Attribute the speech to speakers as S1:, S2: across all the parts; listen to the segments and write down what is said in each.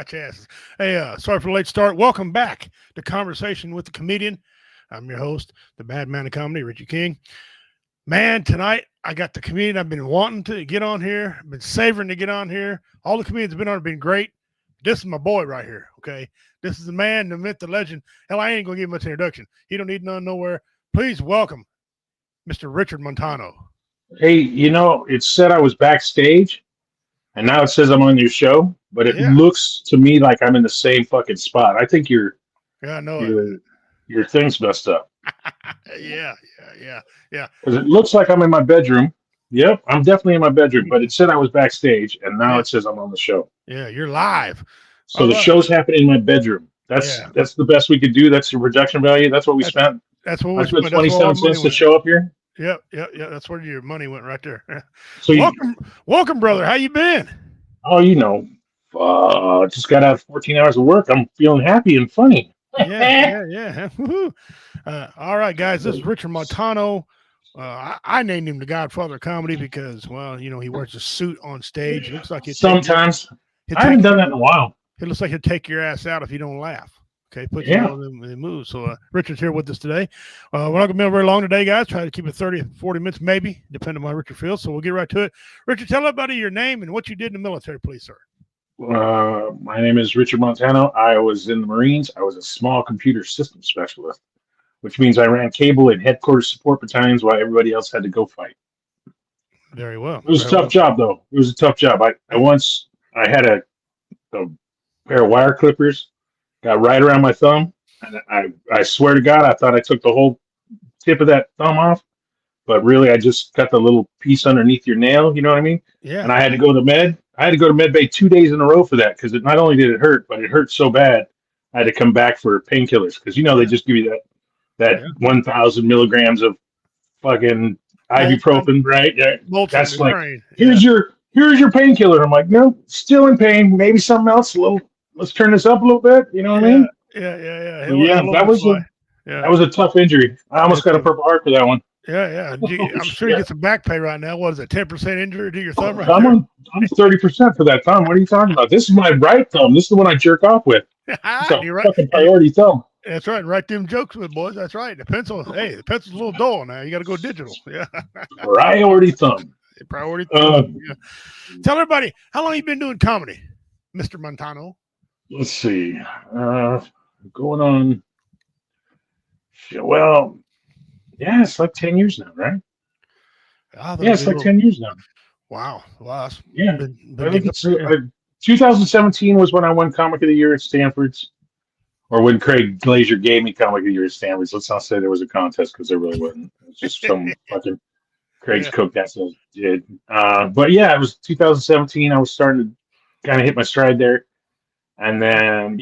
S1: got your asses. Hey, sorry for the late start. Welcome back to Conversation with the Comedian. I'm your host, the bad man of comedy, Richie King. Man, tonight I got the comedian I've been wanting to get on here. I've been savoring to get on here. All the comedians have been on have been great. This is my boy right here, okay? This is the man, the myth, the legend. Hell, I ain't going to give him much introduction. He don't need none nowhere. Please welcome Mr. Richard Montano.
S2: Hey, it said I was backstage, and now it says I'm on your show, but it looks to me like I'm in the same fucking spot. I think
S1: I know
S2: your thing's messed up.
S1: yeah.
S2: Because it looks like I'm in my bedroom. Yep, I'm definitely in my bedroom, but it said I was backstage, and now it says I'm on the show.
S1: Yeah, you're live.
S2: So the show's happening in my bedroom. That's the best we could do. That's the production value. That's what we spent.
S1: That's what we spent.
S2: 27 cents to show up here.
S1: Yep. That's where your money went right there.
S2: So
S1: welcome, brother. How you been?
S2: Oh, just got out of 14 hours of work. I'm feeling happy and funny.
S1: Yeah. All right, guys. This is Richard Montano. I named him the Godfather of comedy because, he wears a suit on stage. It looks like
S2: sometimes. I haven't done that in a while.
S1: It looks like he'll take your ass out if you don't laugh. Okay, put you on the moves. So Richard's here with us today. We're not going to be very long today, guys. Try to keep it 30, 40 minutes, maybe, depending on how Richard feels. So we'll get right to it. Richard, tell everybody your name and what you did in the military, please, sir.
S2: My name is Richard Montano. I was in the Marines. I was a small computer system specialist, which means I ran cable and headquarters support battalions while everybody else had to go fight.
S1: Very well.
S2: It was a tough job, though. It was a tough job. I had a pair of wire clippers, got right around my thumb, and I swear to God, I thought I took the whole tip of that thumb off, but really I just cut the little piece underneath your nail, you know what I mean?
S1: Yeah.
S2: And I had to go to med bay 2 days in a row for that, because not only did it hurt, but it hurt so bad, I had to come back for painkillers, because they just give you that 1,000 milligrams of fucking ibuprofen, right? Yeah. That's like, here's your painkiller. I'm like, no, still in pain. Maybe something else. Let's turn this up a little bit. You know what I mean?
S1: Yeah.
S2: That was a tough injury. I almost got a Purple Heart for that one.
S1: Yeah. I'm sure you get some back pay right now. What is it, 10% injury to your thumb right
S2: I'm 30% for that thumb. What are you talking about? This is my right thumb. This is the one I jerk off with.
S1: You're right.
S2: Fucking priority thumb.
S1: That's right. Write them jokes with, boys. That's right. The pencil's a little dull now. You got to go digital. Yeah.
S2: Priority thumb.
S1: Priority thumb. Tell everybody, how long you been doing comedy, Mr. Montano?
S2: Let's see. Going on. Well, it's like 10 years now, right? It's like 10 years now.
S1: Wow.
S2: I think it's 2017 was when I won Comic of the Year at Stanford's, or when Craig Glazier gave me Comic of the Year at Stanford's. Let's not say there was a contest, because there really wasn't. It was just some fucking Craig's cooked that did. But it was 2017. I was starting to kind of hit my stride there. And then,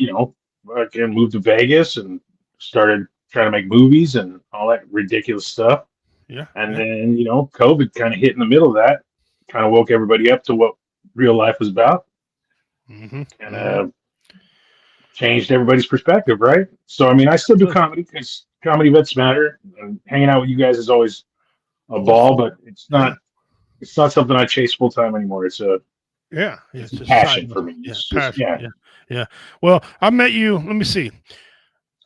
S2: again, moved to Vegas and started trying to make movies and all that ridiculous stuff.
S1: Yeah.
S2: And then, COVID kind of hit in the middle of that, kind of woke everybody up to what real life was about.
S1: Mm-hmm.
S2: And changed everybody's perspective, right? So, I still do comedy, because comedy events matter. And hanging out with you guys is always a ball, but it's not something I chase full time anymore. It's a passion for me.
S1: Yeah. Well, I met you. Let me see.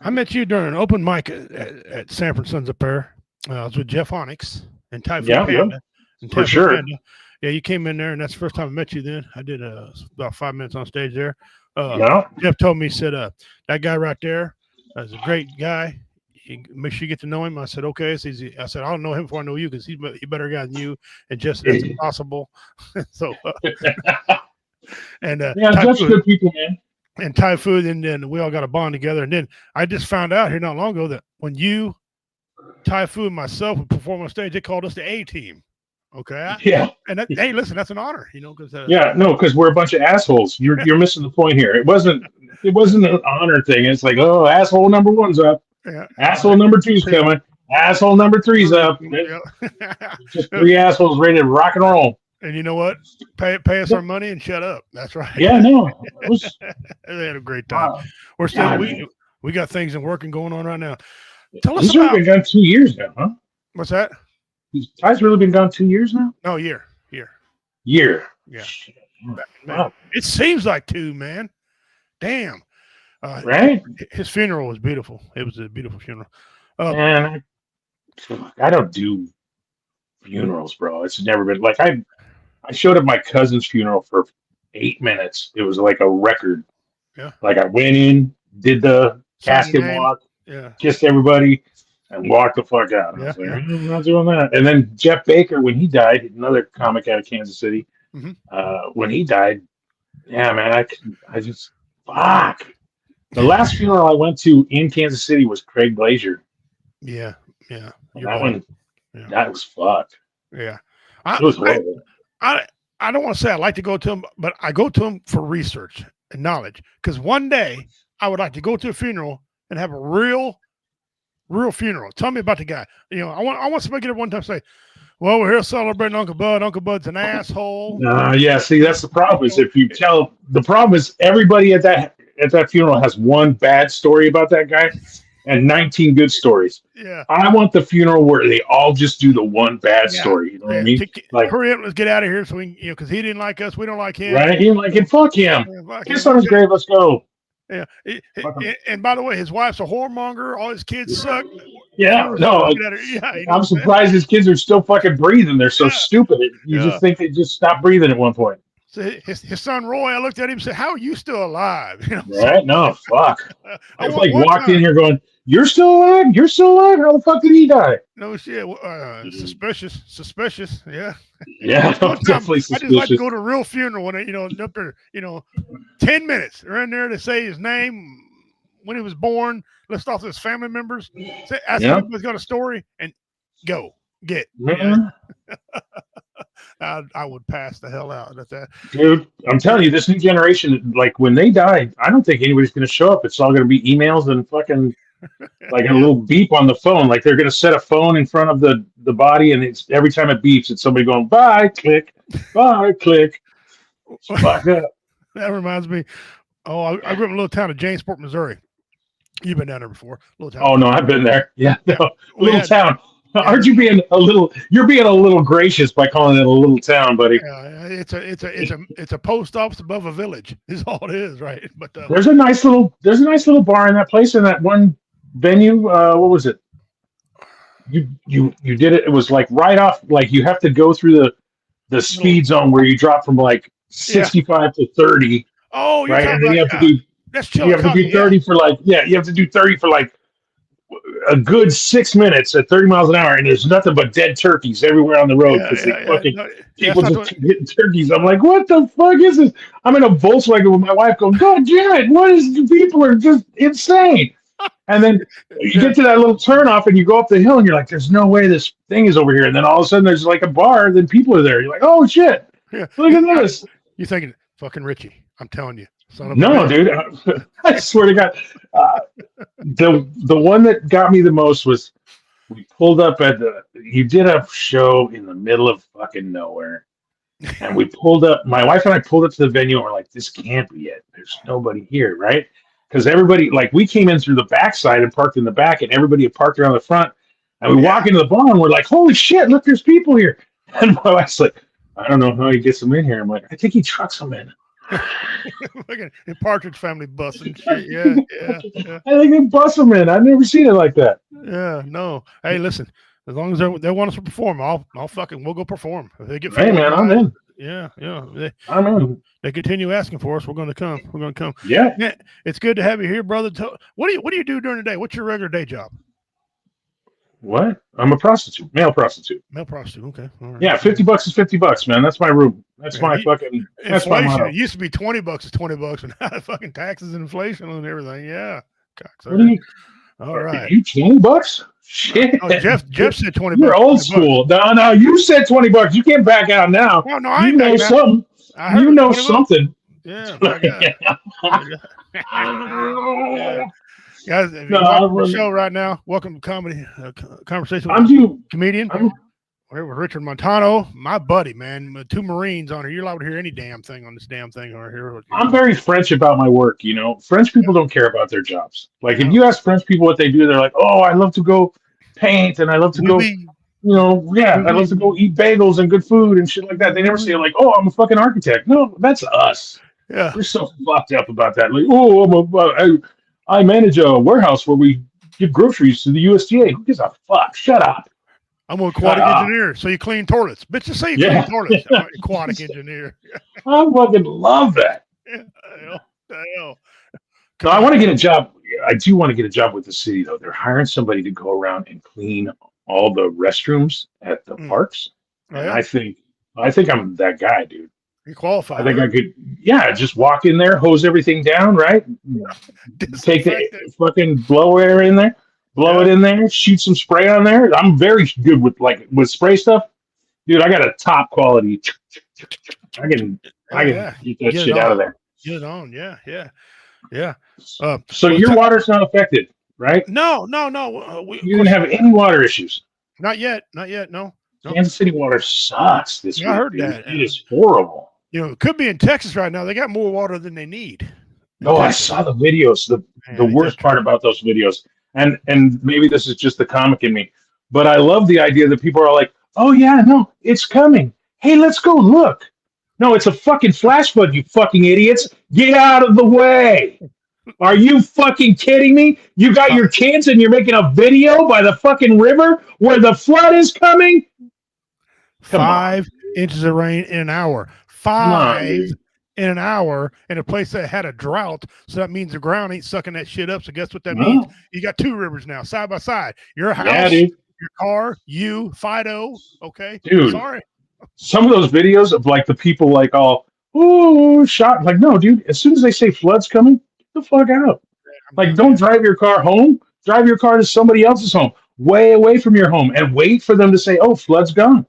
S1: I met you during an open mic at Sanford Sons of Pear. I was with Jeff Onyx and Typhoon Panda.
S2: And for sure.
S1: Panda. Yeah, you came in there, and that's the first time I met you. Then I did about 5 minutes on stage there. Jeff told me, he said, that guy right there is a great guy. Make sure you get to know him. I said, okay. So I said, I don't know him before I know you, because he's a better guy than you. And just that's impossible. So, and
S2: just good people, man.
S1: And Typhoon, and then we all got a bond together. And then I just found out here not long ago that when you, Typhoon, and myself would perform on stage, they called us the A team. Okay.
S2: Yeah.
S1: And hey, listen, that's an honor, because
S2: because we're a bunch of assholes. You're missing the point here. It wasn't an honor thing. It's like, oh, asshole number one's up.
S1: Yeah.
S2: Asshole number two's coming. Asshole number three's up. Just three assholes ready to rock and roll.
S1: And you know what? Pay us our money and shut up. That's right.
S2: Yeah, no.
S1: They had a great time. Wow. We're still we got things and working going on right now. Tell us
S2: He's
S1: about.
S2: Really been gone 2 years now, huh?
S1: What's that?
S2: Ty's really been gone 2 years now.
S1: No, year.
S2: Yeah.
S1: Wow. It seems like two, man. damn.
S2: Right?
S1: His funeral was beautiful. It was a beautiful funeral.
S2: And I don't do funerals, bro. It's never been like I showed up at my cousin's funeral for 8 minutes. It was like a record.
S1: Yeah.
S2: Like I went in, did the
S1: Sign your
S2: casket
S1: name.
S2: walk,
S1: Yeah.
S2: kissed everybody, and walked the fuck out. I was like, I'm not doing that. And then Jeff Baker, when he died, another comic out of Kansas City, when he died, yeah, man, I just fuck. The last funeral I went to in Kansas City was Craig Glazier.
S1: Yeah, yeah.
S2: And that one, that was fucked.
S1: Yeah.
S2: It was horrible.
S1: I don't want to say I like to go to him, but I go to him for research and knowledge. Because one day I would like to go to a funeral and have a real funeral. Tell me about the guy. I want somebody to get up one time and say, well, we're here celebrating Uncle Bud. Uncle Bud's an asshole.
S2: Yeah, see, that's the problem. Is if you tell the problem is everybody at that funeral has one bad story about that guy and 19 good stories.
S1: Yeah.
S2: I want the funeral where they all just do the one bad story. You know what I mean?
S1: Like, hurry up, let's get out of here so we can, because he didn't like us, we don't like him.
S2: Right? He didn't like him. Fuck him. Kiss on his grave. Let's go.
S1: Yeah. And by the way, his wife's a whoremonger. All his kids suck.
S2: Yeah. No. I'm surprised his kids are still fucking breathing. They're so stupid. You just think they just stopped breathing at one point.
S1: So his son Roy, I looked at him and said, how are you still alive?
S2: Right? No, fuck. I like walked in here going, you're still alive? You're still alive? How the fuck did he die?
S1: No shit. Suspicious. Yeah.
S2: Yeah, definitely suspicious.
S1: I just like to go to a real funeral when up there, 10 minutes. They're in there to say his name, when he was born, list off his family members, ask him if he's got a story, and go get. I would pass the hell out at that.
S2: Dude, I'm telling you, this new generation, like when they die, I don't think anybody's going to show up. It's all going to be emails and fucking like a little beep on the phone. Like they're going to set a phone in front of the body, and it's every time it beeps, it's somebody going, bye, click, bye, click. Fuck up.
S1: That reminds me. I grew up in a little town of Jamesport, Missouri. You've been down there before. Little town.
S2: Oh, no, I've been there. Yeah, no, little town. Aren't you being a little? You're being a little gracious by calling it a little town, buddy.
S1: Yeah, it's a post office above a village. Is all it is, right? But
S2: there's a nice little bar in that place in that one venue. What was it? You did it. It was like right off. Like you have to go through the speed zone where you drop from like 65 to 30.
S1: Oh,
S2: right, and then you have to do. You have to do 30 for like you have to do 30 for like a good 6 minutes at 30 miles an hour, and there's nothing but dead turkeys everywhere on the road because people just hitting turkeys. I'm like, what the fuck is this? I'm in a Volkswagen with my wife going, God damn it, what is people are just insane. And then you get to that little turnoff and you go up the hill and you're like, there's no way this thing is over here. And then all of a sudden there's like a bar, then people are there. You're like, oh shit, look at this.
S1: You're thinking, fucking Richie, I'm telling you.
S2: No, dude, I swear to God. The one that got me the most was we pulled up you did a show in the middle of fucking nowhere. And we pulled up, my wife and I pulled up to the venue and we're like, this can't be it. There's nobody here, right? Because everybody, like we came in through the backside and parked in the back and everybody had parked around the front. And we walk into the bar and we're like, holy shit, look, there's people here. And my wife's like, I don't know how he gets them in here. I'm like, I think he trucks them in.
S1: Look at the Partridge Family bus and shit. Yeah.
S2: I think they bus them in. I've never seen it like that.
S1: Yeah, no. Hey, listen. As long as they want us to perform, we'll go perform. If they get
S2: hey man, I'm in.
S1: Yeah.
S2: I'm in.
S1: They continue asking for us. We're going to come. We're going to come.
S2: Yeah.
S1: It's good to have you here, brother. What do you do during the day? What's your regular day job?
S2: What? I'm a prostitute, male prostitute.
S1: Male prostitute. Okay. All right.
S2: Yeah, $50 is $50, man. That's my room. That's my fucking. That's
S1: inflation.
S2: My motto.
S1: It used to be $20 is $20, and now fucking taxes and inflation and everything. Yeah. All right.
S2: You $20? Shit.
S1: Oh, Jeff said $20.
S2: You're old school. No, you said $20. You can't back out now.
S1: Well, no, I
S2: you know something. You know something.
S1: Yeah. Guys, if you're watching the show right now, welcome to Comedy Conversation with Comedian. We're with Richard Montano, my buddy, man. 2 Marines on here. You're allowed to hear any damn thing on this damn thing over here.
S2: I'm very French about my work, French people don't care about their jobs. Like, if you ask French people what they do, they're like, oh, I love to go paint, and I love to go, I love to go eat bagels and good food and shit like that. They never say, like, oh, I'm a fucking architect. No, that's us.
S1: Yeah.
S2: We're so fucked up about that. Like, I manage a warehouse where we give groceries to the USDA. Who gives a fuck? Shut up.
S1: I'm an
S2: Shut
S1: aquatic
S2: up.
S1: engineer, so you clean toilets. Bitch, just say you clean
S2: Yeah.
S1: toilets. I'm an aquatic engineer.
S2: I fucking love that.
S1: Yeah, the hell.
S2: No, I want to get a job. I do want to get a job with the city, though. They're hiring somebody to go around and clean all the restrooms at the parks,
S1: Oh,
S2: and
S1: yeah?
S2: I think I'm that guy, dude.
S1: You qualify.
S2: I think I could, yeah, just walk in there, hose everything down, right? Take the fucking blow air in there, blow it in there, shoot some spray on there. I'm very good with spray stuff, dude. I got a top quality. I can get that shit out of there.
S1: Get it on, yeah.
S2: So your water's not affected, right?
S1: No.
S2: You didn't have any water issues.
S1: Not yet. No.
S2: Kansas City water sucks this week.
S1: I heard
S2: dude.
S1: that.
S2: It is horrible.
S1: It could be in Texas right now. They got more water than they need.
S2: No, I saw the videos. The worst part about those videos, and maybe this is just the comic in me, but I love the idea that people are like, "Oh yeah, no, it's coming. Hey, let's go look." No, it's a fucking flash flood, you fucking idiots. Get out of the way. Are you fucking kidding me? You got your kids and you're making a video by the fucking river where the flood is coming?
S1: 5 inches of rain in an hour. 5 in an hour in a place that had a drought. So that means the ground ain't sucking that shit up. So guess what that means? You got 2 rivers now, side by side. Your house, your car, you, Fido. Okay.
S2: Dude.
S1: Sorry.
S2: Some of those videos of like the people like all shot. Like, no, dude, as soon as they say flood's coming, get the fuck out. Like, don't drive your car home. Drive your car to somebody else's home, way away from your home, and wait for them to say, "Oh, flood's gone."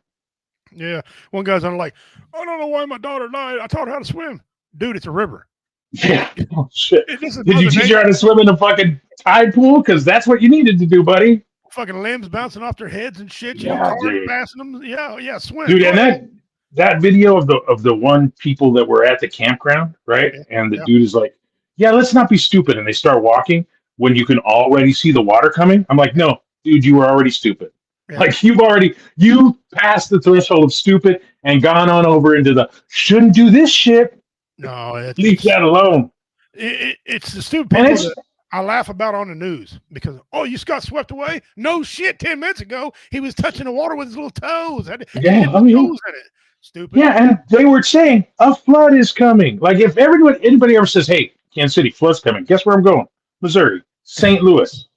S1: Yeah. One guy's on like, I don't know why my daughter died. I taught her how to swim. Dude, it's a river.
S2: Yeah. Oh, shit. Did you teach
S1: her
S2: how to swim in a fucking tide pool? Because that's what you needed to do, buddy.
S1: Fucking limbs bouncing off their heads and shit.
S2: Yeah,
S1: cars passing them. Yeah, swim.
S2: Dude, and that video of the one people that were at the campground, right? And the dude is like, "Yeah, let's not be stupid," and they start walking when you can already see the water coming. I'm like, no, dude, you were already stupid. Yeah. Like you passed the threshold of stupid and gone on over into the shouldn't do this shit.
S1: No,
S2: leave that alone.
S1: It's the stupid people that I laugh about on the news because you just got swept away. No shit, 10 minutes ago he was touching the water with his little toes. Toes in it. Stupid.
S2: Yeah, and they were saying a flood is coming. Like if anybody ever says, "Hey, Kansas City, flood's coming," guess where I'm going? Missouri, St. Louis.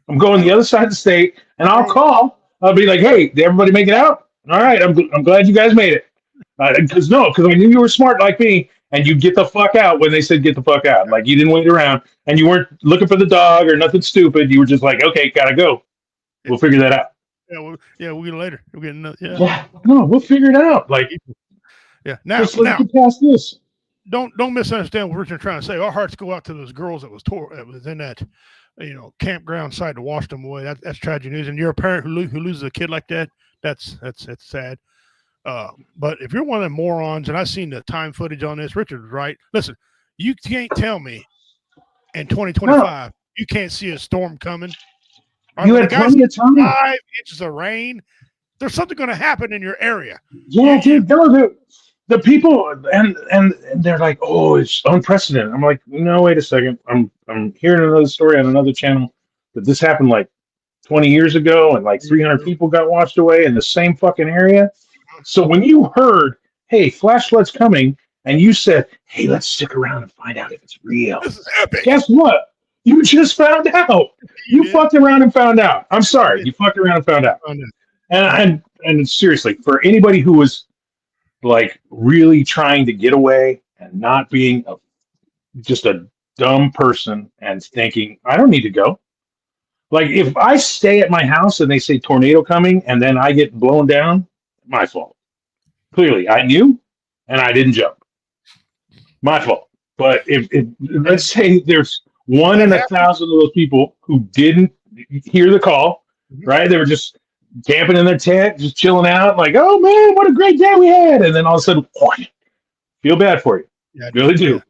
S2: I'm going the other side of the state, and I'll be like, "Hey, did everybody make it out? All right, I'm glad you guys made it." Because I knew you were smart like me, and you'd get the fuck out when they said get the fuck out. Like you didn't wait around, and you weren't looking for the dog or nothing stupid. You were just like, "Okay, gotta go. We'll figure that out."
S1: We'll get it later. We'll get another.
S2: No, we'll figure it out. Like,
S1: now
S2: get past this.
S1: Don't misunderstand what Richard's trying to say. Our hearts go out to those girls that was in that, campground site to wash them away. That's tragic news. And you're a parent who loses a kid like that. That's sad. But if you're one of them morons, and I've seen the time footage on this, Richard was right. Listen, you can't tell me in 2025 you can't see a storm coming.
S2: You had plenty of time.
S1: 5 inches of rain. There's something going to happen in your area.
S2: Yeah, dude. The people and they're like, "Oh, it's unprecedented." I'm like, "No, wait a second. I'm hearing another story on another channel that this happened like 20 years ago, and like 300 people got washed away in the same fucking area." So when you heard, "Hey, flash flood's coming," and you said, "Hey, let's stick around and find out if it's real,"
S1: this is epic.
S2: Guess what? You just found out. You fucked around and found out. I'm sorry. You fucked around and found out. And seriously, for anybody who was like really trying to get away and not being just a dumb person and thinking, "I don't need to go." Like if I stay at my house and they say tornado coming and then I get blown down, my fault. Clearly, I knew and I didn't jump. My fault. But if let's say there's 1 in 1,000 of those people who didn't hear the call, right? They were just camping in their tent, just chilling out, like, "Oh man, what a great day we had!" And then all of a sudden, feel bad for you.
S1: Yeah,
S2: really do.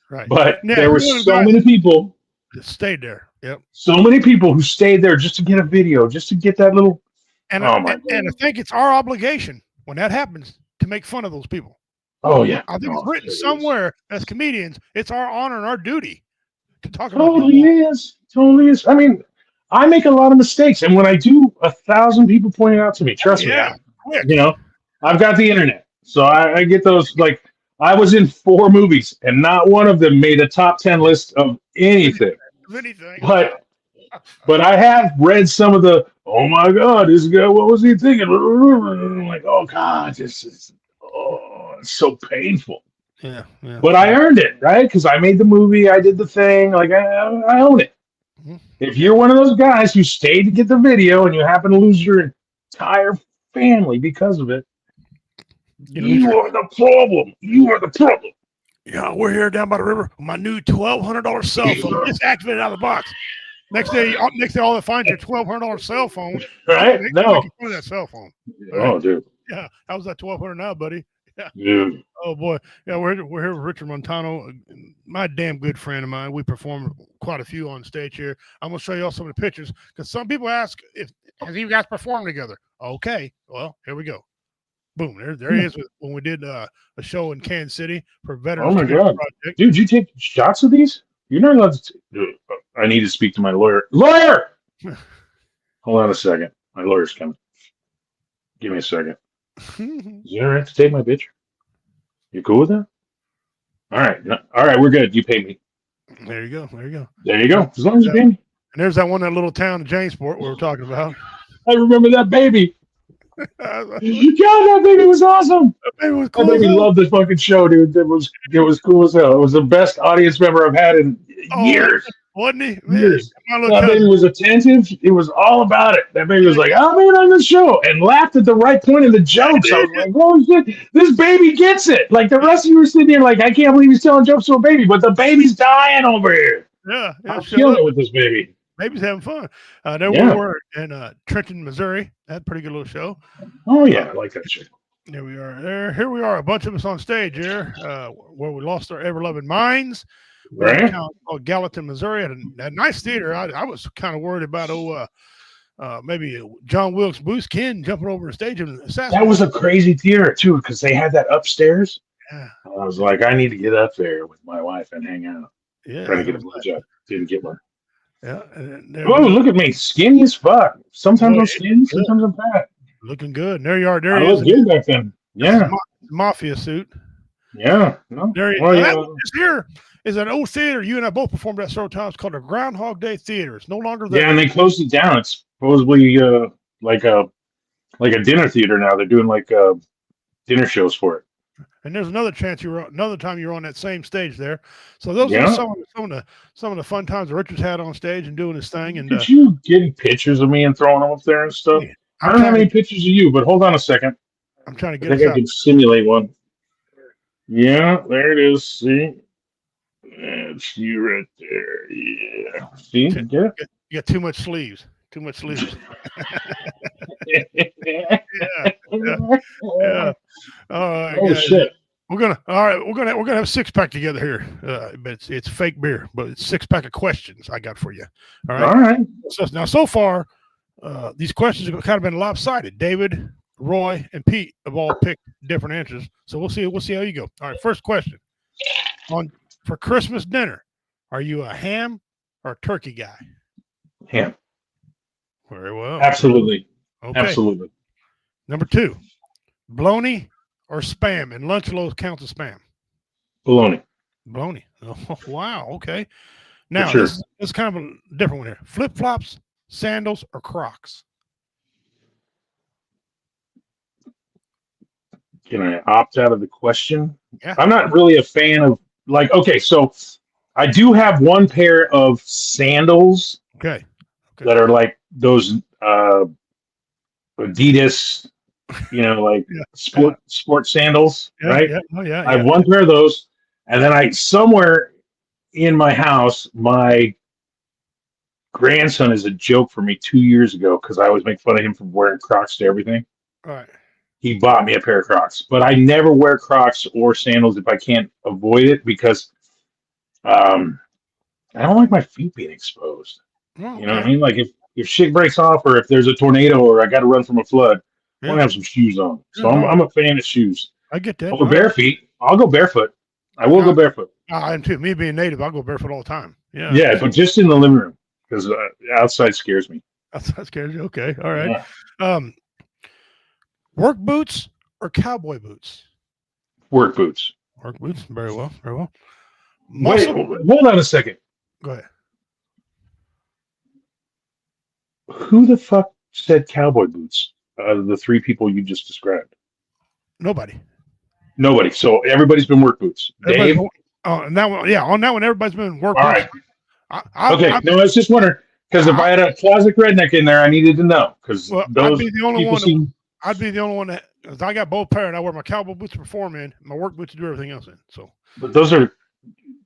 S1: Right.
S2: But there were so many people
S1: that stayed there. Yep.
S2: So many people who stayed there just to get a video, just to get that little.
S1: And I think it's our obligation when that happens to make fun of those people.
S2: Oh yeah,
S1: I think
S2: no,
S1: it's written
S2: it is.
S1: somewhere as comedians. It's our honor and our duty to talk about
S2: Totally is. Totally is. I mean, I make a lot of mistakes, and when I do, 1,000 people point it out to me. Trust me,
S1: Yeah, quick.
S2: I've got the internet, so I get those. Like, I was in 4 movies, and not one of them made a top 10 list of anything.
S1: If anything.
S2: But I have read some of the. Oh my God, this guy, what was he thinking? I'm like, oh God, it's so painful.
S1: Yeah.
S2: But I earned it, right? Because I made the movie, I did the thing. Like, I own it.
S1: Mm-hmm.
S2: If you're one of those guys who stayed to get the video and you happen to lose your entire family because of it, you are the problem. You are the problem.
S1: Yeah, we're here down by the river. My new $1,200 cell phone just activated out of the box. Next day, all that finds your $1,200 cell phone.
S2: Right? No.
S1: That cell phone.
S2: Oh,
S1: right.
S2: dude.
S1: Yeah, how's that $1,200 now, buddy? Yeah.
S2: Dude.
S1: Oh boy. Yeah, we're here with Richard Montano, my damn good friend of mine. We performed quite a few on stage here. I'm gonna show you all some of the pictures because some people ask if has you guys performed together. Okay, well here we go. Boom, there he is when we did a show in Kansas City for Veterans.
S2: Oh my God,
S1: Project.
S2: dude, you take shots of these? You're not allowed to. I need to speak to my lawyer. Lawyer! Hold on a second. My lawyer's coming. Give me a second. Is it all right to take my picture? You cool with that? All right, we're good. You pay me.
S1: There you go.
S2: There you go. As long as you pay me.
S1: And there's that little town in Jamesport we were talking about.
S2: I remember that baby. God, that baby was awesome.
S1: That baby was cool.
S2: That baby loved the fucking show, dude. It was cool as hell. It was the best audience member I've had in years.
S1: Wasn't he?
S2: Years. That baby was attentive. It was all about it. That baby was like, "I'm in on the show," and laughed at the right point in the jokes. I was like, "Oh shit, this baby gets it!" Like the rest of you were sitting there, like, "I can't believe he's telling jokes to a baby," but the baby's dying over here.
S1: Yeah,
S2: I'm killing it with this baby.
S1: Baby's having fun. There we were in Trenton, Missouri. That pretty good little show.
S2: Oh yeah, I like that show.
S1: There we are. Here we are, a bunch of us on stage here, where we lost our ever-loving minds.
S2: Right.
S1: In a town called Gallatin, Missouri, at a nice theater. I was kind of worried about maybe John Wilkes Booth Ken jumping over the stage and assassinating.
S2: That was a crazy theater too, because they had that upstairs.
S1: Yeah.
S2: I was like, I need to get up there with my wife and hang out.
S1: Yeah.
S2: Trying to get a blowjob. Didn't get one.
S1: Yeah.
S2: Oh, look at me, skinny as fuck. Sometimes I'm skinny, sometimes I'm fat.
S1: Looking good. And there you are. There
S2: I
S1: he is.
S2: looked good back then. Yeah.
S1: Mafia suit.
S2: Yeah. No.
S1: There he is. Here is an old theater. You and I both performed at several times called the Groundhog Day Theater. It's no longer there.
S2: Yeah, and they closed it down. It's supposedly like a dinner theater now. They're doing like dinner shows for it.
S1: And there's another time you were on that same stage there. So those are some of the fun times that Richard's had on stage and doing his thing. And
S2: did you get pictures of me and throwing them up there and stuff? I don't have any pictures of you, but hold on a second.
S1: I'm trying to get.
S2: I think I can simulate one. Yeah, there it is. See, that's you right there. Yeah. See,
S1: you got too much sleeves. Too much sleeves. yeah.
S2: Oh shit.
S1: We're gonna have a 6-pack together here. But it's fake beer, but it's 6-pack of questions I got for you. All right.
S2: All right.
S1: So far, these questions have kind of been lopsided. David, Roy, and Pete have all picked different answers. So we'll see how you go. All right. First question. For Christmas dinner, are you a ham or turkey guy?
S2: Ham.
S1: Very well.
S2: Absolutely.
S1: Okay.
S2: Absolutely.
S1: Number 2, bologna or spam? And Lunchlows counts as spam.
S2: Bologna.
S1: Bologna. Oh, wow. Okay. Now, this is kind of a different one here. Flip-flops, sandals, or Crocs?
S2: Can I opt out of the question?
S1: Yeah.
S2: I'm not really a fan of so I do have one pair of sandals.
S1: Okay.
S2: That are like those Adidas, sport sandals, right?
S1: Yeah. Oh, yeah.
S2: I have one pair of those, and then somewhere in my house, my grandson is a joke for me 2 years ago because I always make fun of him for wearing Crocs to everything.
S1: All right.
S2: He bought me a pair of Crocs, but I never wear Crocs or sandals if I can't avoid it because I don't like my feet being exposed.
S1: Oh,
S2: you know what I mean? Like if shit breaks off or if there's a tornado or I got to run from a flood, I want to have some shoes on. So I'm a fan of shoes.
S1: I get that.
S2: Over bare feet. I'll go barefoot. I will go barefoot.
S1: I am too. Me being native, I'll go barefoot all the time. Yeah.
S2: Yeah, but just in the living room because outside scares me.
S1: That scares you. Okay. All right.
S2: Yeah.
S1: Work boots or cowboy boots?
S2: Work boots.
S1: Work boots. Very well. Very well.
S2: Wait, hold on a second.
S1: Go ahead.
S2: Who the fuck said cowboy boots? The three people you just described.
S1: Nobody.
S2: Nobody. So everybody's been work boots. Dave.
S1: On that one, yeah. On that one, everybody's been work
S2: All
S1: boots.
S2: right. I was just wondering because if I had a classic redneck in there, I needed to know because
S1: I'd be the only one. I'd be the only one that. Cause I got both pair, and I wear my cowboy boots to perform in, my work boots to do everything else in. So,
S2: but those are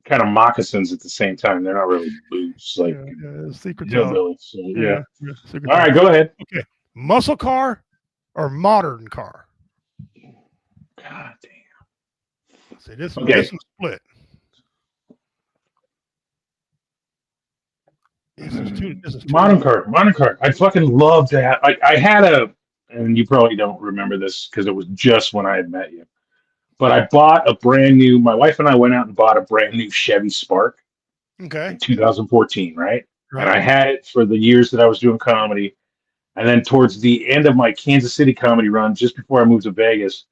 S2: kind of moccasins at the same time. They're not really boots, like
S1: secret
S2: hillbillies. So, yeah.
S1: All
S2: right, go ahead.
S1: Okay, muscle car or modern car?
S2: God damn.
S1: See, this one's split. This is
S2: modern car. I'd fucking love to have. I had and you probably don't remember this because it was just when I had met you. But I bought my wife and I went out and bought a brand new Chevy Spark.
S1: Okay.
S2: In 2014, right? And I had it for the years that I was doing comedy. And then towards the end of my Kansas City comedy run, just before I moved to Vegas,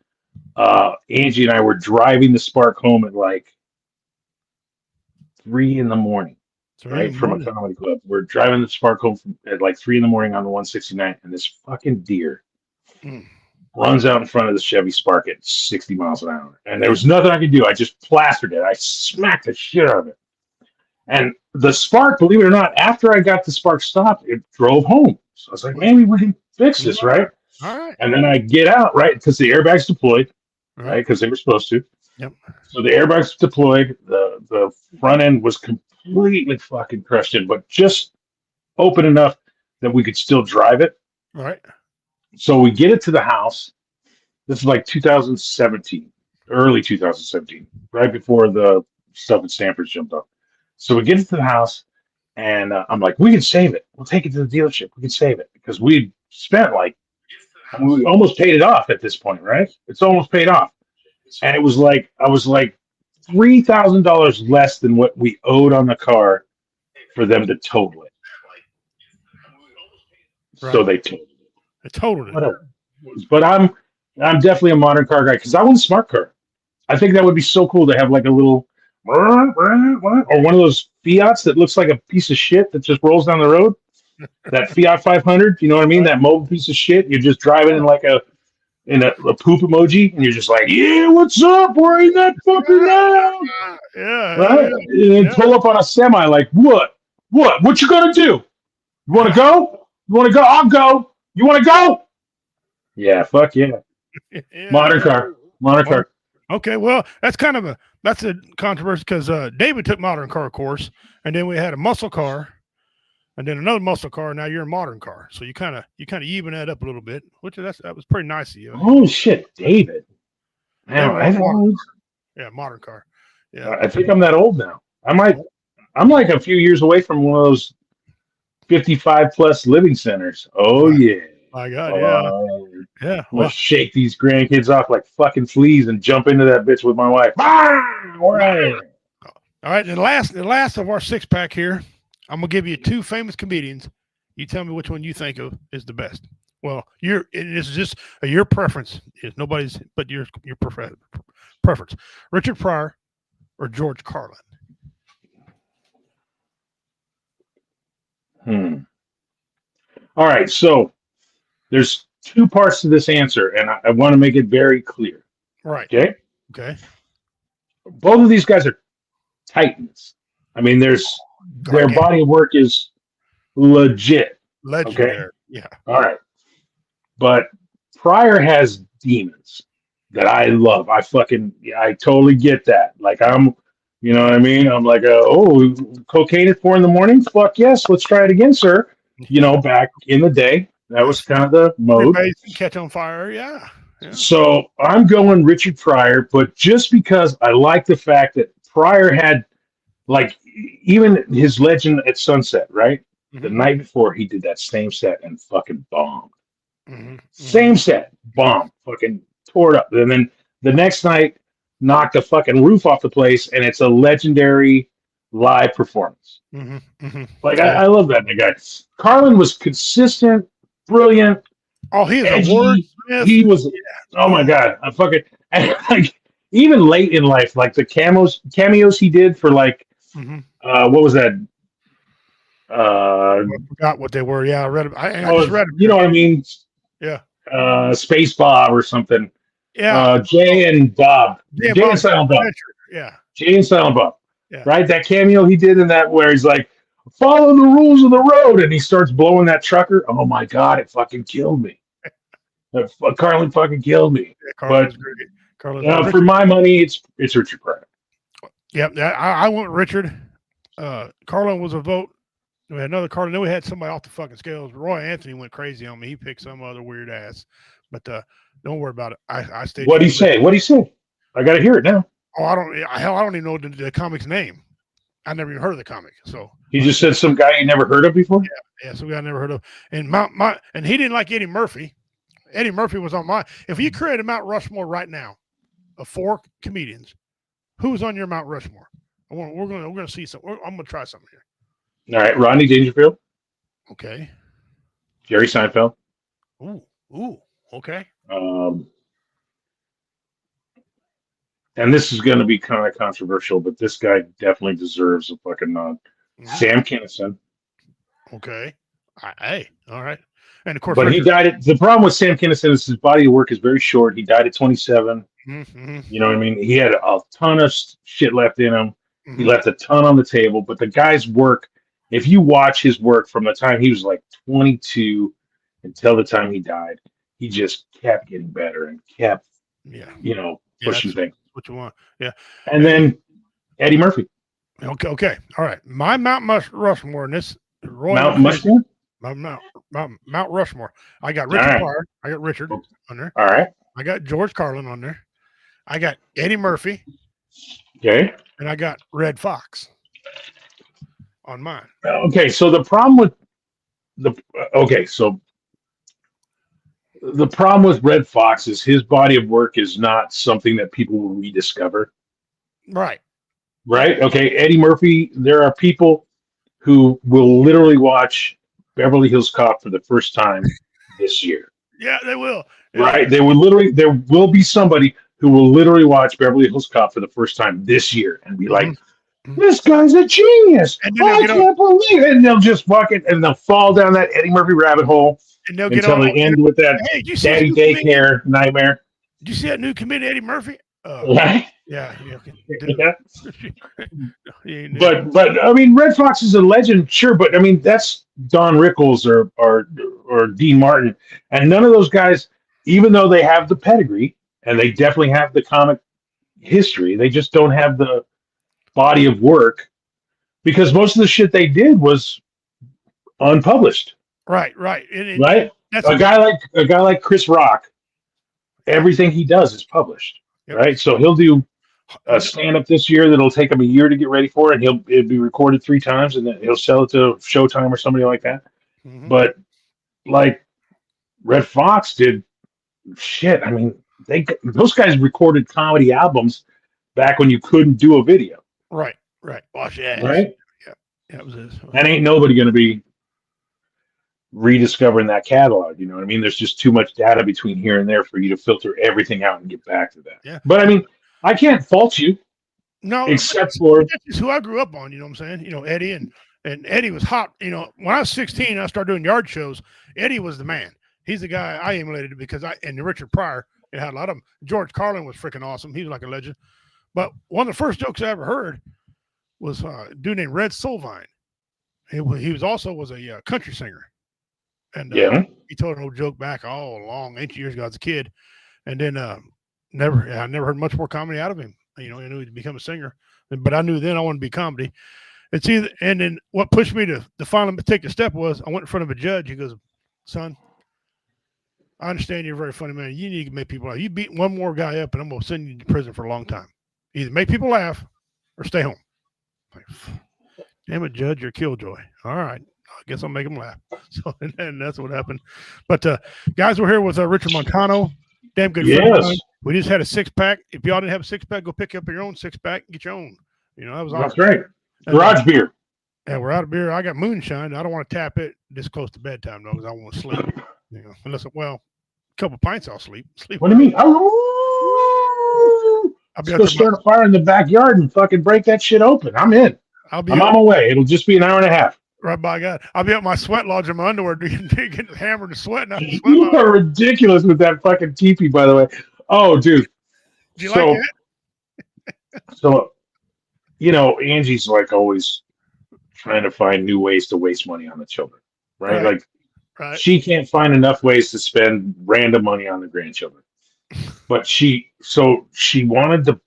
S2: Angie and I were driving the Spark home at like 3 a.m. Right, from a comedy club. We're driving the Spark home at like 3 a.m. on the 169, and this fucking deer runs out in front of the Chevy Spark at 60 miles an hour. And there was nothing I could do. I just plastered it. I smacked the shit out of it. And the Spark, believe it or not, after I got the Spark stopped, it drove home. So I was like, maybe we can fix this, right?
S1: All right.
S2: And then I get out, right, because the airbags deployed, right, because they were supposed to.
S1: Yep.
S2: So the airbags deployed. The front end was completely fucking crushed in, but just open enough that we could still drive it.
S1: All right.
S2: So we get it to the house. This is like 2017, early 2017, right before the stuff at Stanford's jumped up. So we get it to the house, and I'm like, we can save it. We'll take it to the dealership. We can save it because we spent we almost paid it off at this point, right? It's almost paid off. And it was like, I was like $3,000 less than what we owed on the car for them to total it. Right. So they totaled it.
S1: They totaled it.
S2: Whatever. But I'm definitely a modern car guy because I want a smart car. I think that would be so cool to have like a little or one of those Fiats that looks like a piece of shit that just rolls down the road. That Fiat 500, you know what I mean? That mobile piece of shit. You're just driving in like a poop emoji, and you're just like, yeah, what's up? Where ain't that fucker now?
S1: Yeah.
S2: Right? Yeah. And pull up on a semi, like, what? What you gonna do? You wanna go? You wanna go? I'll go. You wanna go? Yeah, fuck yeah. Modern car.
S1: Okay, well, that's a controversy because David took modern car course, and then we had a muscle car, and then another muscle car. Now you're a modern car, so you kind of even that up a little bit, which that was pretty nice of you.
S2: Oh shit, David! Man,
S1: modern car. Yeah,
S2: I think I'm that old now. I'm like a few years away from one of those 55 plus living centers. Oh yeah.
S1: My God, yeah.
S2: Well, shake these grandkids off like fucking fleas and jump into that bitch with my wife. All right.
S1: All right. And the last of our 6-pack here, I'm gonna give you 2 famous comedians. You tell me which one you think of is the best. Well, this is just your preference. It's nobody's but your preference. Richard Pryor or George Carlin.
S2: All right, so there's 2 parts to this answer, and I want to make it very clear.
S1: Right.
S2: Okay. Both of these guys are titans. I mean, their body of work is legit.
S1: Legendary. Okay? Yeah.
S2: All right. But Pryor has demons that I love. I totally get that. Like you know what I mean? I'm like, cocaine at 4 a.m? Fuck yes, let's try it again, sir. You know, back in the day, that was kind of the mode.
S1: Catch on fire, yeah.
S2: So I'm going Richard Pryor, but just because I like the fact that Pryor had, like, even his Legend at Sunset, right? Mm-hmm. The night before, he did that same set and fucking bombed. Mm-hmm. Same set, bombed, fucking tore it up. And then the next night, knock the fucking roof off the place, and it's a legendary live performance. Like
S1: Yeah.
S2: I love that guy. Carlin was consistent, brilliant,
S1: Oh, he is a
S2: edgy.
S1: wordsmith.
S2: He was. Oh my god, I fucking and like even late in life, like the cameos he did for like what was that?
S1: I forgot what they were. Yeah, I read. I just read.
S2: You know what I mean?
S1: Yeah.
S2: Space Bob or something.
S1: Yeah.
S2: Jay and Bob.
S1: Yeah,
S2: Jay and
S1: Bob's
S2: Silent Bob.
S1: Adventure. Yeah.
S2: Jay and Silent Bob.
S1: Yeah.
S2: Right? That cameo he did in that where he's like, follow the rules of the road, and he starts blowing that trucker. Oh my god, it fucking killed me. Carlin fucking killed me.
S1: Yeah, Carlin was great. Carlin,
S2: for my money, it's Richard Pryor.
S1: Yep. I went Richard. Carlin was a vote. We had another Carlin. Then we had somebody off the fucking scales. Roy Anthony went crazy on me. He picked some other weird ass. But don't worry about it. I stayed.
S2: What'd he say? What'd he say? I got to hear it now.
S1: Oh, I don't even know the comic's name. I never even heard of the comic. So
S2: he just said some guy you never heard of before.
S1: Yeah, some guy I never heard of. And and he didn't like Eddie Murphy. Eddie Murphy was on mine. If you created Mount Rushmore right now of 4 comedians, who's on your Mount Rushmore? We're gonna see some. I'm gonna try something here.
S2: All right, Rodney Dangerfield.
S1: Okay.
S2: Jerry Seinfeld.
S1: Ooh. Okay.
S2: And this is going to be kind of controversial, but this guy definitely deserves a fucking nod. Sam Kinison.
S1: Okay. Hey, all right. And of course,
S2: but he died. The problem with Sam Kinison is his body of work is very short. He died at 27. You know what I mean? He had a ton of shit left in him. He left a ton on the table. But the guy's work, if you watch his work from the time he was like 22 until the time he died, he just kept getting better and kept, pushing things.
S1: What you want? Yeah.
S2: And then Eddie Murphy.
S1: Okay. All right. My Mount Rushmore and this
S2: Mount Rushmore.
S1: Mount Rushmore. I got Richard Pryor. I got Richard on there.
S2: All right.
S1: I got George Carlin on there. I got Eddie Murphy.
S2: Okay.
S1: And I got Red Fox on mine.
S2: Okay. So the problem with the problem with Red Fox is his body of work is not something that people will rediscover.
S1: Right.
S2: Okay. Eddie Murphy, there are people who will literally watch Beverly Hills Cop for the first time this year.
S1: Yeah, they will. Yeah.
S2: Right. There will be somebody who will literally watch Beverly Hills Cop for the first time this year and be like, this guy's a genius. I can't believe it. And they'll just fuck it and they'll fall down that Eddie Murphy rabbit hole. And they'll get until they end with that daddy daycare nightmare.
S1: Did you see that new comedian Eddie Murphy?
S2: Right?
S1: Yeah.
S2: But I mean, Red Fox is a legend, sure. But I mean, that's Don Rickles or Dean Martin, and none of those guys, even though they have the pedigree and they definitely have the comic history, they just don't have the body of work because most of the shit they did was unpublished. Right.
S1: Right.
S2: That's a guy like Chris Rock. Everything he does is published. Yep. Right. So he'll do a stand up this year that'll take him a year to get ready for it. It'll be recorded 3 times and then he'll sell it to Showtime or somebody like that. But like Red Fox did shit. I mean, those guys recorded comedy albums back when you couldn't do a video.
S1: Right. Wash your ass.
S2: Right.
S1: Yeah. That was it.
S2: And ain't nobody going to be rediscovering that catalog. You know what I mean? There's just too much data between here and there for you to filter everything out and get back to that.
S1: Yeah.
S2: But I mean, I can't fault you.
S1: No,
S2: except for
S1: that's who I grew up on. You know what I'm saying? Eddie and Eddie was hot. When I was 16, I started doing yard shows. Eddie was the man. He's the guy I emulated because and Richard Pryor. It had a lot of them. George Carlin was freaking awesome. He was like a legend. But one of the first jokes I ever heard was a dude named Red Solvine. He was a country singer. And he told an old joke back long, 8 years ago as a kid. And then I never heard much more comedy out of him. I knew he'd become a singer. But I knew then I wanted to be comedy. And then what pushed me to finally take the step was I went in front of a judge. He goes, son, I understand you're a very funny man. You need to make people laugh. You beat one more guy up and I'm going to send you to prison for a long time. Either make people laugh or stay home. Like, damn it, judge, you're a killjoy. All right. I guess I'll make them laugh. So, and that's what happened. But guys, we're here with Richard Montano. Damn good friend of mine. We just had a 6-pack. If y'all didn't have a 6-pack, go pick up your own 6-pack and get your own. That was
S2: That's
S1: awesome.
S2: right. Garage beer.
S1: Yeah, we're out of beer. I got moonshine. I don't want to tap it this close to bedtime though, because I want to sleep. Unless a couple pints, I'll sleep.
S2: What do you mean? Oh, let's go start a fire in the backyard and fucking break that shit open. I'm in. I'm on my way. It'll just be an hour and a half.
S1: Right by God. I'll be at my sweat lodge in my underwear getting hammered and sweating.
S2: You are ridiculous with that fucking teepee, by the way. Oh, dude.
S1: Do you like
S2: it? So, Angie's like always trying to find new ways to waste money on the children, right? Like, she can't find enough ways to spend random money on the grandchildren. But she wanted to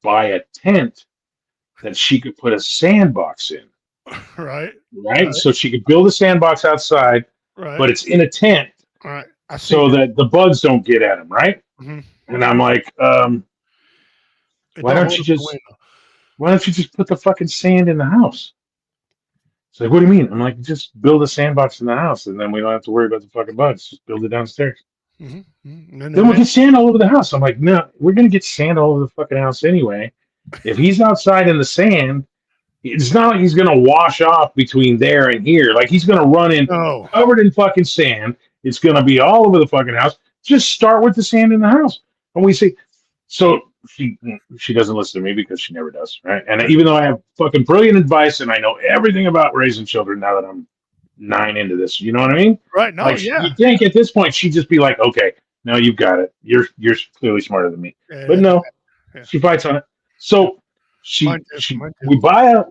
S2: buy a tent that she could put a sandbox in.
S1: Right.
S2: So she could build a sandbox outside, but it's in a tent.
S1: Right.
S2: So that the bugs don't get at them, right?
S1: Mm-hmm.
S2: And I'm like, why don't you just put the fucking sand in the house? It's like, what do you mean? I'm like, just build a sandbox in the house, and then we don't have to worry about the fucking bugs. Just build it downstairs.
S1: Mm-hmm.
S2: Then we'll get sand all over the house. I'm like, no, we're gonna get sand all over the fucking house anyway. If he's outside in the sand, it's not like he's gonna wash off between there and here. Like he's gonna run in covered in fucking sand. It's gonna be all over the fucking house. Just start with the sand in the house. And we say, so she doesn't listen to me because she never does, right? And even though I have fucking brilliant advice and I know everything about raising children now that I'm 9 into this, you know what I mean?
S1: Right. No,
S2: You think at this point she'd just be like, okay, no, you've got it. You're clearly smarter than me. But no, she fights on it. So we buy a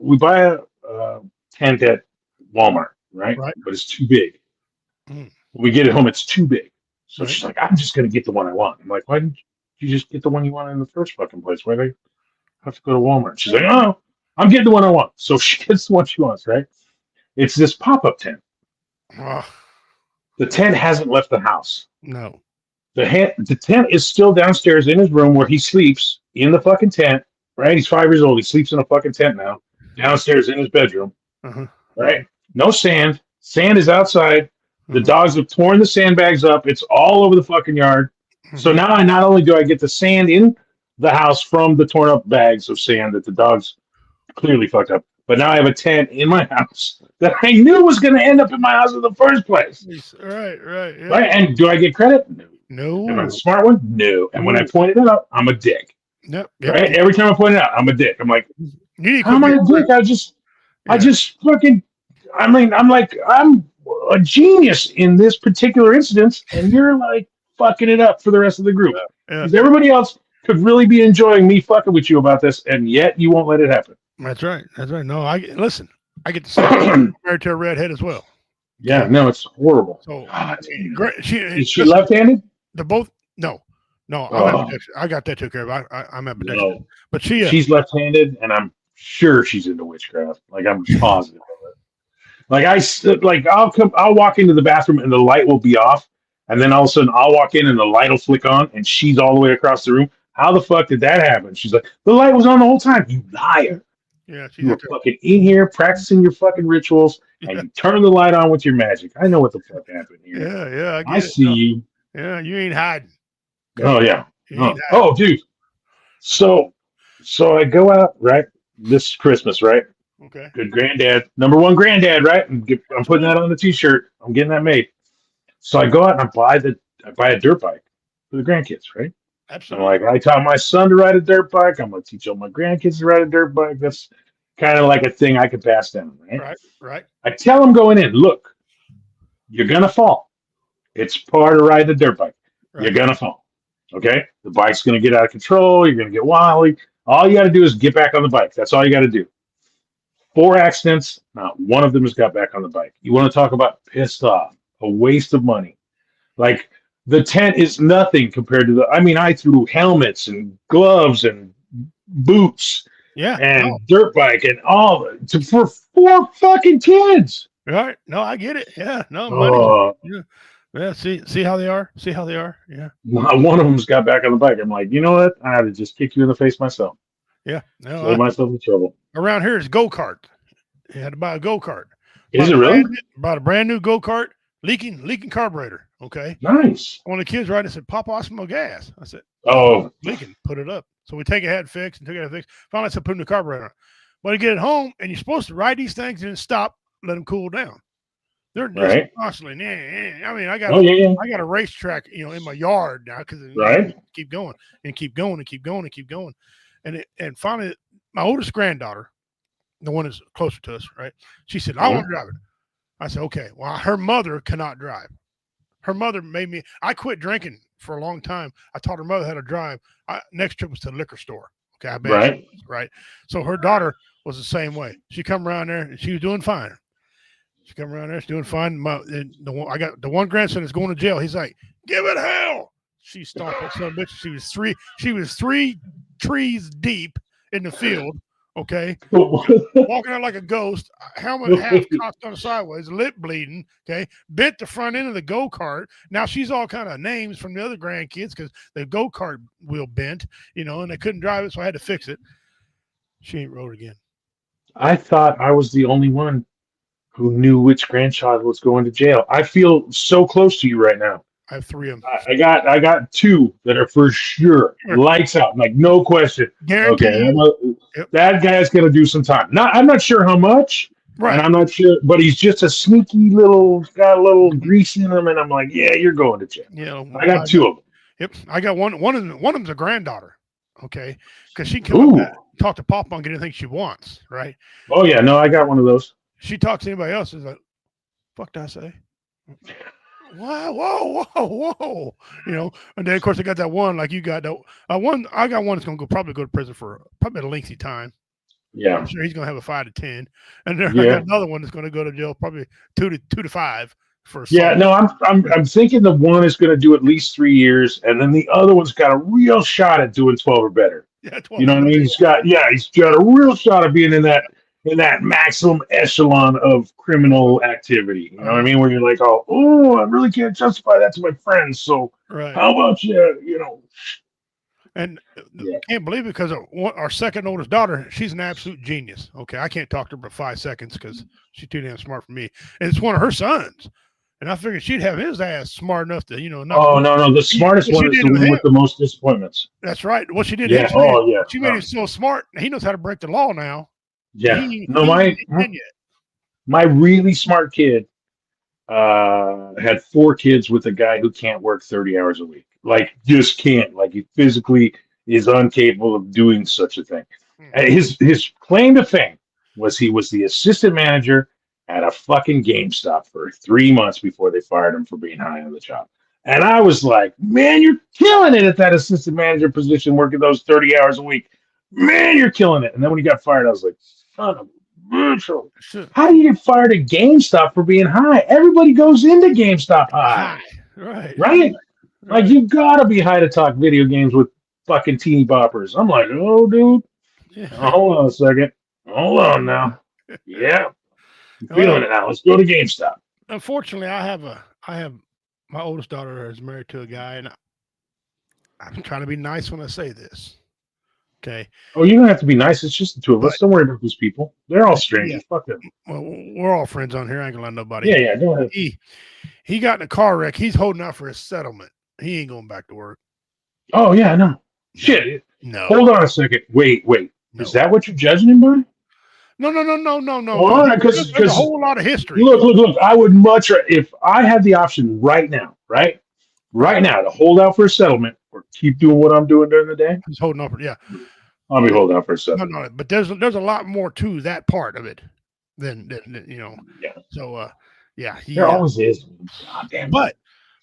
S2: tent at Walmart, right? But it's too big. When we get it home, it's too big. So she's like, I'm just gonna get the one I want. I'm like, why didn't you just get the one you wanted in the first fucking place? Why do I have to go to Walmart? She's like, oh, I'm getting the one I want. So she gets the one she wants, right? It's this pop-up tent. The tent hasn't left the house.
S1: No.
S2: The tent is still downstairs in his room where he sleeps in the fucking tent, right? He's 5 years old. He sleeps in a fucking tent now, downstairs in his bedroom, right? No sand. Sand is outside. The dogs have torn the sandbags up. It's all over the fucking yard. So now not only do I get the sand in the house from the torn up bags of sand that the dogs clearly fucked up, but now I have a tent in my house that I knew was going to end up in my house in the first place.
S1: Right. Yeah.
S2: Right. And do I get credit?
S1: No.
S2: Am I a smart one? No. And when I point it out, I'm a dick.
S1: Yep.
S2: Right. Every time I point it out, I'm a dick. I'm like, how am I a dick? I just fucking. I mean, I'm a genius in this particular instance, and you're like fucking it up for the rest of the group. Because everybody else could really be enjoying me fucking with you about this, and yet you won't let it happen.
S1: That's right. No, I get the same married to a redhead as well.
S2: Yeah, no, it's horrible.
S1: So
S2: is she left-handed?
S1: They're both I'm ambidextrous. I got that took care of. I'm ambidextrous. No. But she's
S2: left-handed, and I'm sure she's into witchcraft. Like I'm positive of it. Like I'll walk into the bathroom and the light will be off, and then all of a sudden I'll walk in and the light will flick on, and she's all the way across the room. How the fuck did that happen? She's like, the light was on the whole time. You liar.
S1: Yeah,
S2: you were fucking in here practicing your fucking rituals, and you turn the light on with your magic. I know what the fuck happened here.
S1: Yeah,
S2: I see you.
S1: Yeah, you ain't hiding.
S2: Oh yeah. Oh, dude. So I go out right this Christmas, right?
S1: Okay.
S2: Good granddad, number one granddad, right? I'm putting that on the T-shirt. I'm getting that made. So I go out and I buy a dirt bike for the grandkids, right?
S1: Absolutely.
S2: I'm like, I taught my son to ride a dirt bike. I'm going to teach all my grandkids to ride a dirt bike. That's kind of like a thing I could pass down, right?
S1: Right.
S2: I tell them going in, look, you're going to fall. It's part of riding a dirt bike. Right. You're going to fall. Okay? The bike's going to get out of control. You're going to get wily. All you got to do is get back on the bike. That's all you got to do. 4 accidents, not one of them has got back on the bike. You want to talk about pissed off, a waste of money. Like, the tent is nothing compared to I threw helmets and gloves and boots and dirt bike and all for 4 fucking kids.
S1: Right. No, I get it. Yeah. No, money. Yeah. See how they are? Yeah.
S2: Not one of them's got back on the bike. I'm like, you know what? I had to just kick you in the face myself.
S1: Yeah. No,
S2: save myself in trouble.
S1: Around here is go-kart. You had to buy a go-kart.
S2: Is it really?
S1: Bought a brand new go-kart, leaking carburetor. Okay.
S2: Nice.
S1: One of the kids right, I said, Papa, I smell gas. I said,
S2: Oh,
S1: leaking, put it up. So we take it, had fixed, and took it, had fixed. Finally, I said, put in the carburetor on. But you get it home, and you're supposed to ride these things and then stop, let them cool down. They're just
S2: right.
S1: constantly. I mean, I
S2: Oh, yeah.
S1: got a racetrack, in my yard now because
S2: Right.
S1: keep going and keep going and keep going and keep going, and finally, my oldest granddaughter, the one that's closer to us, right? She said, "I want to drive it." I said, "Okay." Well, her mother cannot drive. Her mother made me. I quit drinking for a long time. I taught her mother how to drive. Next trip was to the liquor store. Okay, I bet.
S2: Right.
S1: Right. So her daughter was the same way. She come around there and she was doing fine. She come around there, she's doing fine. I got the one grandson that's going to jail. He's like, "Give it hell." She stomped that son of a bitch. She was three trees deep in the field. Okay, walking out like a ghost, helmet half cocked on the sideways, lip bleeding. Okay, bent the front end of the go-kart. Now she's all kind of names from the other grandkids because the go-kart wheel bent, and they couldn't drive it, so I had to fix it. She ain't rode again.
S2: I thought I was the only one who knew which grandchild was going to jail. I feel so close to you right now.
S1: I have 3 of them.
S2: I got 2 that are for sure lights out, like no question.
S1: Guaranteed.
S2: Okay, that guy's gonna do some time. I'm not sure how much,
S1: Right.
S2: and I'm not sure, but he's just a sneaky got a little grease in him, and I'm like, yeah, you're going to jail.
S1: Yeah,
S2: I got 2 of them.
S1: Yep, I got one. One of them's a granddaughter. Okay, because she can come up and talk to Papa and get anything she wants. Right.
S2: Oh yeah, no, I got one of those.
S1: She talks to anybody else, is like, "Fuck, did I say?" Wow, whoa. And then of course I got that one like you got that one. I got one that's gonna probably go to prison for probably a lengthy time.
S2: Yeah,
S1: I'm sure he's gonna have a 5 to 10, and then I got another one that's gonna go to jail probably 2 to 5 for.
S2: Yeah, no, I'm thinking the one is gonna do at least 3 years, and then the other one's got a real shot at doing 12 or better.
S1: Yeah, 12.
S2: You know what I mean? He's got a real shot of being in that maximum echelon of criminal activity. You know what I mean? Where you're like, oh, I really can't justify that to my friends. So how about you?
S1: And can't believe it because our second oldest daughter, she's an absolute genius. Okay, I can't talk to her for 5 seconds because she's too damn smart for me. And it's one of her sons. And I figured she'd have his ass smart enough to,
S2: no. The smartest one is the one with the most disappointments.
S1: That's right. What she did.
S2: Yeah.
S1: She made him so smart. He knows how to break the law now.
S2: Yeah. My really smart kid had 4 kids with a guy who can't work 30 hours a week. Like, just can't. Like, he physically is incapable of doing such a thing. And his claim to fame was he was the assistant manager at a fucking GameStop for 3 months before they fired him for being high on the job. And I was like, man, you're killing it at that assistant manager position, working those 30 hours a week. Man, you're killing it. And then when he got fired, I was like, son of a bitch. How do you get fired at GameStop for being high? Everybody goes into GameStop high. Right? Like, you've got to be high to talk video games with fucking teeny boppers. I'm like, oh, dude. Yeah. Hold on a second. Hold on now. Yeah. I'm feeling it now. Let's go to GameStop.
S1: Unfortunately, I have my oldest daughter is married to a guy, and I'm trying to be nice when I say this. Okay.
S2: Oh, you don't have to be nice. It's just the 2 of us. Don't worry about these people. They're all strangers. Yeah. Fuck them.
S1: Well, we're all friends on here. I ain't gonna let nobody.
S2: Yeah. Go ahead.
S1: He got in a car wreck. He's holding out for his settlement. He ain't going back to work.
S2: Oh yeah, no. Shit.
S1: No.
S2: Hold on a second. Wait. No. Is that what you're judging him by?
S1: No.
S2: Well,
S1: because there's a whole lot of history.
S2: Look. I would much if I had the option right now to hold out for a settlement or keep doing what I'm doing during the day.
S1: He's holding out for
S2: I'll be holding out for a settlement.
S1: No. But there's a lot more to that part of it than.
S2: Yeah.
S1: So
S2: there always is. God damn.
S1: But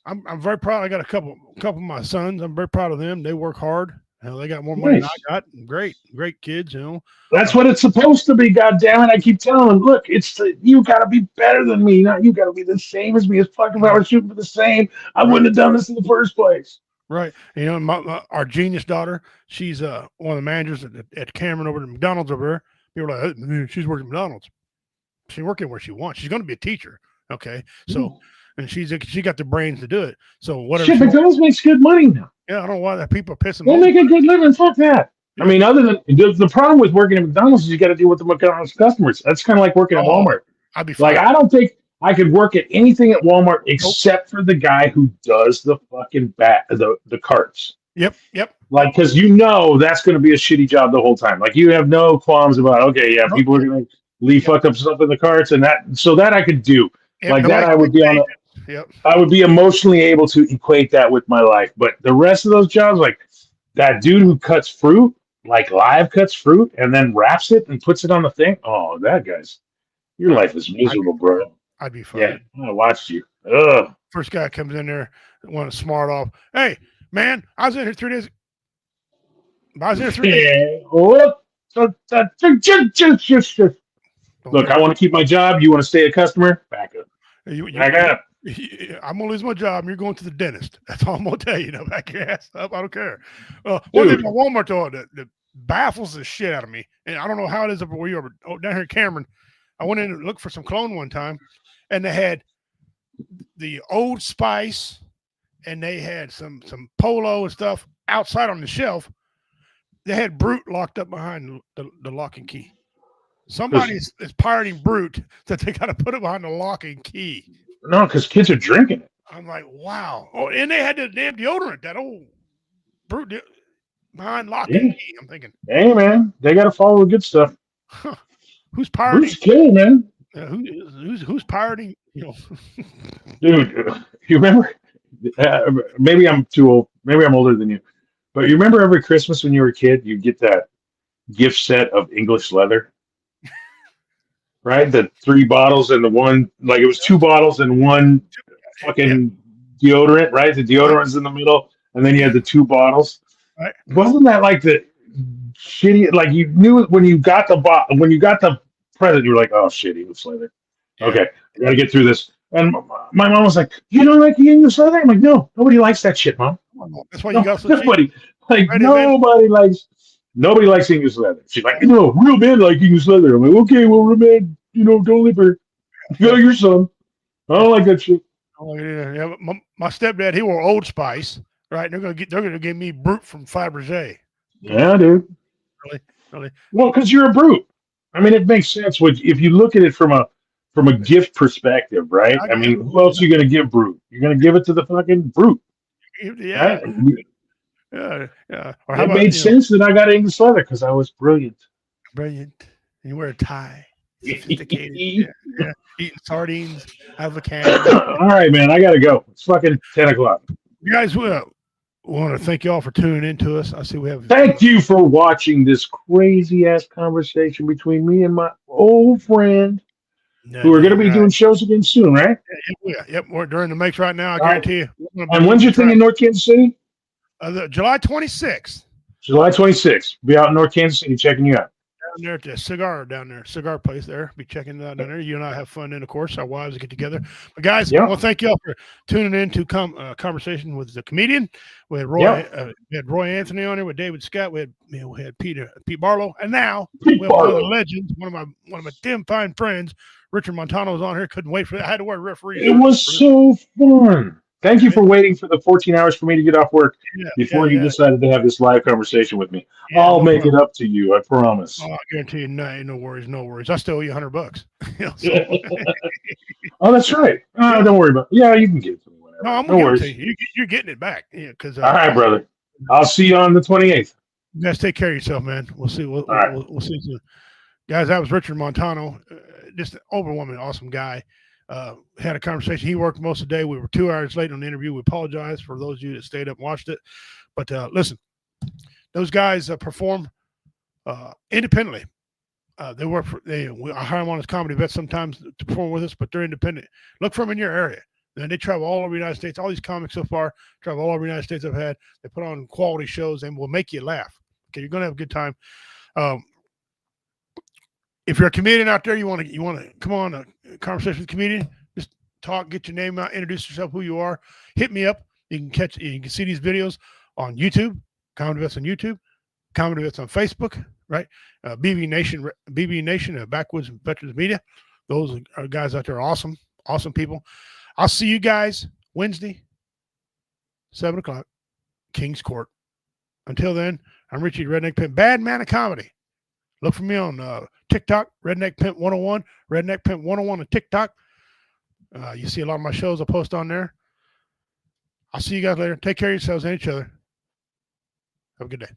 S1: I'm very proud. I got a couple of my sons. I'm very proud of them. They work hard. They got more money than I got. Great kids,
S2: That's what it's supposed to be, goddammit. I keep telling them, look, you got to be better than me. Not you got to be the same as me. It's fucking if I was shooting for the same, I wouldn't have done this in the first place.
S1: Right. Our genius daughter, she's one of the managers at Cameron over at McDonald's over there. People are like, hey, she's working at McDonald's. She's working where she wants. She's going to be a teacher. Okay. So, and she got the brains to do it. So whatever.
S2: Shit, McDonald's makes good money now.
S1: Yeah, I don't know why that people are pissing.
S2: They make a good living. Fuck that. I mean, other than the problem with working at McDonald's is you got to deal with the McDonald's customers. That's kind of like working at Walmart.
S1: I'd be fine.
S2: Like, I could work at anything at Walmart except for the guy who does the fucking the carts.
S1: Yep.
S2: Like, because that's going to be a shitty job the whole time. Like, you have no qualms about, okay, yeah, people are going to leave fucked up stuff in the carts, and that I could do.
S1: Yep.
S2: Like that, I would be I would be emotionally able to equate that with my life. But the rest of those jobs, like that dude who cuts fruit, like live cuts fruit and then wraps it and puts it on the thing. Oh, your life is miserable, bro.
S1: I'd be fine.
S2: Yeah, I watched you. Ugh.
S1: First guy comes in there, want to smart off. Hey, man, I was in here 3 days. I was in here 3 days.
S2: Look, I want to keep my job. You want to stay a customer? Back up. Back up.
S1: I'm gonna lose my job. And you're going to the dentist. That's all I'm gonna tell you. Back your ass up. I don't care. One thing about Walmart though that baffles the shit out of me, and I don't know how it is up where you are. Down here in Cameron, I went in and looked for some cologne one time, and they had the Old Spice, and they had some Polo and stuff outside on the shelf. They had Brute locked up behind the lock and key. Somebody is pirating Brute that they got to put it behind the lock and key.
S2: No, because kids are drinking it.
S1: I'm like, wow. Oh, and they had the damn deodorant, that old Brute behind lock and key. I'm thinking,
S2: hey, man, they got to follow the good stuff.
S1: Who's pirating?
S2: Brute's killing, man.
S1: Who's pirating?
S2: Dude, you remember? Maybe I'm too old. Maybe I'm older than you. But you remember every Christmas when you were a kid, you'd get that gift set of English leather, right? The 3 bottles and the one, like it was 2 bottles and one fucking deodorant, right? The deodorant's in the middle, and then you had the 2 bottles.
S1: Right.
S2: Wasn't that like the shitty? Like you knew when you got the present, you were like, "Oh shit, English leather." Yeah. Okay, I gotta get through this. And my mom was like, "You don't like the English leather?" I'm like, "No, nobody likes that shit, Mom.
S1: That's why you got so
S2: nobody
S1: cheap.
S2: Like right, nobody likes English leather." She's like, "No, real men like English leather." I'm like, "Okay, well, real men, don't leave her. Go your son. I don't like that shit."
S1: Oh yeah. My stepdad, he wore Old Spice, right? They're gonna give me Brute from Fabergé.
S2: Yeah, dude.
S1: Really?
S2: Well, because you're a brute. I mean, it makes sense if you look at it from a gift perspective, right? I mean, who else are you going to give Brute? You're going to give it to the fucking Brute.
S1: Yeah.
S2: Right?
S1: Yeah.
S2: It made sense that I got English leather because I was brilliant.
S1: Brilliant. And you wear a tie. Sophisticated. yeah. Eating sardines out of a can.
S2: All right, man. I got to go. It's fucking 10 o'clock.
S1: You guys want to thank you all for tuning in to us. I see we have.
S2: Thank you for watching this crazy ass conversation between me and my old friend, who are going to be doing shows again soon, right?
S1: Yep. We're during the mix right now. I guarantee you.
S2: And when's your thing in North Kansas City?
S1: July 26th.
S2: July 26th. Be out in North Kansas City checking you out.
S1: Down there at the cigar place there. Be checking that down there. You and I have fun, and of course, our wives get together. But guys, I want to thank you all for tuning in to conversation with the comedian. We had Roy Anthony on there with David Scott. We had Pete Barlow, and now we have one of the legends, one of my damn fine friends, Richard Montano, is on here. Couldn't wait for that. I had to wear referee.
S2: It was so fun. Thank you for waiting for the 14 hours for me to get off work before you decided to have this live conversation with me. I'll make it up to you, I promise.
S1: Oh, I guarantee you, no worries. I still owe you $100.
S2: Oh, that's right. Don't worry about it. Yeah, you can get it to me whenever.
S1: No, I'm going to you. You're getting it back. Yeah,
S2: all right, brother. I'll see you on the 28th.
S1: You guys take care of yourself, man. We'll see. We'll see you soon. Guys, that was Richard Montano. Just an overwhelmingly awesome guy. Had a conversation. He worked most of the day. We were 2 hours late on the interview. We apologize for those of you that stayed up and watched it. But listen, those guys perform independently. I hire them on as comedy vets sometimes to perform with us, but they're independent. Look for them in your area. And they travel all over the United States. All these comics so far travel all over the United States I've had. They put on quality shows and will make you laugh. Okay, you're going to have a good time. If you're a comedian out there, you want to come on a conversation with a comedian, just talk, get your name out, introduce yourself, who you are. Hit me up. You can see these videos on YouTube, Comedy Vets on YouTube, Comedy Vets on Facebook, right? BB Nation, Backwoods Veterans Media. Those are guys out there, awesome people. I'll see you guys Wednesday, 7 o'clock, King's Court. Until then, I'm Richie Redneck Pimp, Bad Man of Comedy. Look for me on TikTok, Redneck Pimp 101, Redneck Pimp 101 on TikTok. You see a lot of my shows I post on there. I'll see you guys later. Take care of yourselves and each other. Have a good day.